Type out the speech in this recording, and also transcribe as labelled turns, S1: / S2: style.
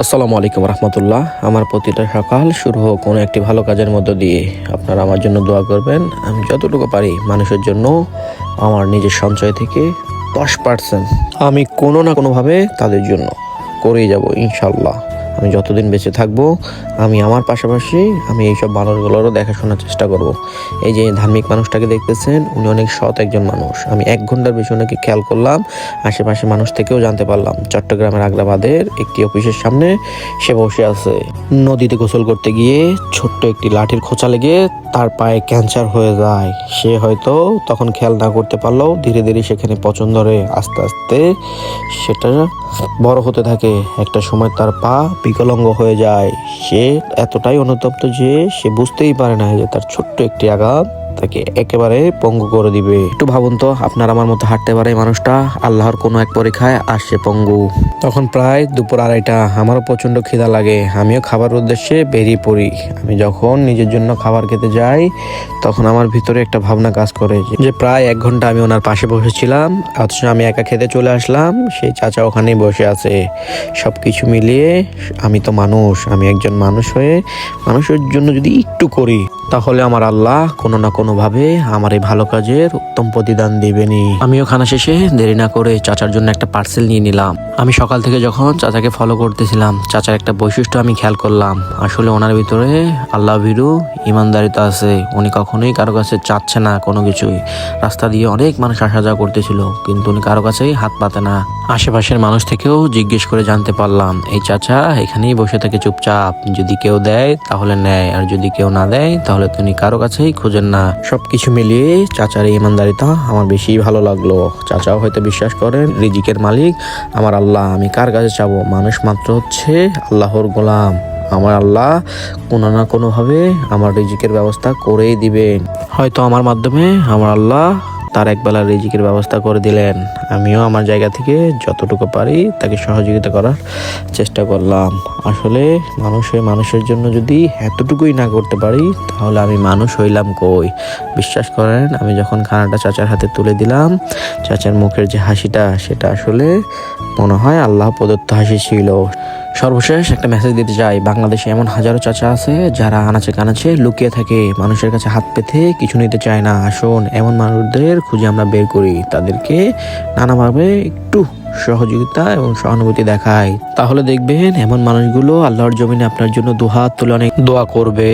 S1: আসসালামু আলাইকুম রহমতুল্লাহ। আমার প্রতিটা সকাল শুরু হোক কোনো একটি ভালো কাজের মধ্য দিয়ে। আপনারা আমার জন্য দোয়া করবেন। আমি যতটুকু পারি মানুষের জন্য আমার নিজের সঞ্চয় থেকে 10% আমি কোনো না কোনোভাবে তাদের জন্য করেই যাব ইনশাল্লাহ। আমি যতদিন বেঁচে থাকবো আমি আমার পাশাপাশি আমি এইসব মানুষগুলোরও দেখাশোনার চেষ্টা করব। এই যে ধার্মিক মানুষটাকে দেখতেছেন, উনি অনেক সৎ একজন মানুষ। আমি 1 ঘন্টার বেশি ওনাকে খেয়াল করলাম, আশেপাশে মানুষ থেকেও জানতে পারলাম চট্টগ্রামের আগ্রাবাদের একটি অফিসের সামনে সে বসে আছে। নদীতে গোসল করতে গিয়ে ছোট্ট একটি লাঠির খোঁচা লেগে তার পায়ে ক্যান্সার হয়ে যায়। সে হয়তো তখন খেয়াল না করতে পারলেও ধীরে ধীরে সেখানে পচন ধরে, আস্তে আস্তে সেটা বড় হতে থাকে। একটা সময় তার পা বিকলাঙ্গ হয়ে যায়। সে এতটাই অনুতপ্ত যে সে বুঝতেই পারে না যে তার ছোট্ট একটি আঘাত তাকে একেবারে পঙ্গু করে দিবে। একটু ভাবুন তো, আপনার আমার মতো হাঁটতে পারে মানুষটা আল্লাহর কোনো এক পরীক্ষায় আসছে পঙ্গু। তখন প্রায় দুপুর 2:30। আমারও প্রচন্ড খিদা লাগে। আমিও খাবার উদ্দেশ্যে বেরিয়ে পড়ি। আমি যখন নিজের জন্য খাবার খেতে যাই তখন আমার ভিতরে একটা ভাবনা কাজ করে যে প্রায় 1 ঘন্টা আমি ওনার পাশে বসেছিলাম, অথচ আমি একা খেতে চলে আসলাম, সেই চাচা ওখানেই বসে আছে। সবকিছু মিলিয়ে আমি তো মানুষ, আমি একজন মানুষ হয়ে মানুষের জন্য যদি একটু করি তাহলে আমার আল্লাহ কোনো না কোনো ভাবে আমার এই ভালো কাজের উত্তম প্রতিদান দিবেনি। আমিও খানা শেষে দেরি না করে চাচার জন্য একটা পার্সেল নিয়ে নিলাম। আমি সকাল থেকে যখন চাচাকে ফলো করতেছিলাম, চাচার একটা বৈশিষ্ট্য আমি খেয়াল করলাম। আসলে ওনার ভিতরে আল্লাহ ভীরু ইমানদারিতা আছে। উনি কখনোই কারো কাছে চাচ্ছে না কোনো কিছুই। রাস্তা দিয়ে অনেক মানুষ আসা যাওয়া করতেছিল, কিন্তু উনি কারো কাছেই হাত পাতে না। আশেপাশের মানুষ থেকেও জিজ্ঞেস করে জানতে পারলাম এই চাচা এখানেই বসে থাকে চুপচাপ। যদি কেউ দেয় তাহলে নেয়, আর যদি কেউ না দেয় তাহলে তিনি কারো কাছেই খুঁজেন না। সবকিছু মিলিয়ে চাচার এই ইমানদারিতা আমার বেশি ভালো লাগলো। চাচাও হয়তো বিশ্বাস করেন রিজিকের মালিক আমার আল্লাহ। আমি কার কাছে চাবো? মানুষ মাত্র হচ্ছে আল্লাহর গোলাম। আমার আল্লাহ কোনো না কোনোভাবে আমার রিজিকের ব্যবস্থা করেই দিবেন। হয়তো আমার মাধ্যমে আমার আল্লাহ তার একবেলা রিজিকের ব্যবস্থা করে দিলেন। আমিও আমার জায়গা থেকে যতটুকু পারি তাকে সহযোগিতা করার চেষ্টা করলাম। আসলে মানুষের জন্য যদি এতটুকুই না করতে পারি তাহলে আমি মানুষ হইলাম কই? বিশ্বাস করেন, আমি যখন খানাটা চাচার হাতে তুলে দিলাম, চাচার মুখের যে হাসিটা সেটা আসলে মনে হয় আল্লাহ প্রদত্ত হাসি ছিল। সর্বশেষ একটা মেসেজ দিতে চাই, বাংলাদেশে এমন হাজারো চাচা আছে যারা আনাচে কানাচে লুকিয়ে থাকে, মানুষের কাছে হাত পেতে কিছু নিতে চায় না। আসুন এমন মানুষদের খুঁজে আমরা বের করি, তাদেরকে নানাভাবে একটু সহযোগিতা এবং সহানুভূতি দেখাই। তাহলে দেখবেন এমন মানুষগুলো আল্লাহর জমিনে আপনার জন্য দুহাত তুলে অনেক দোয়া করবে।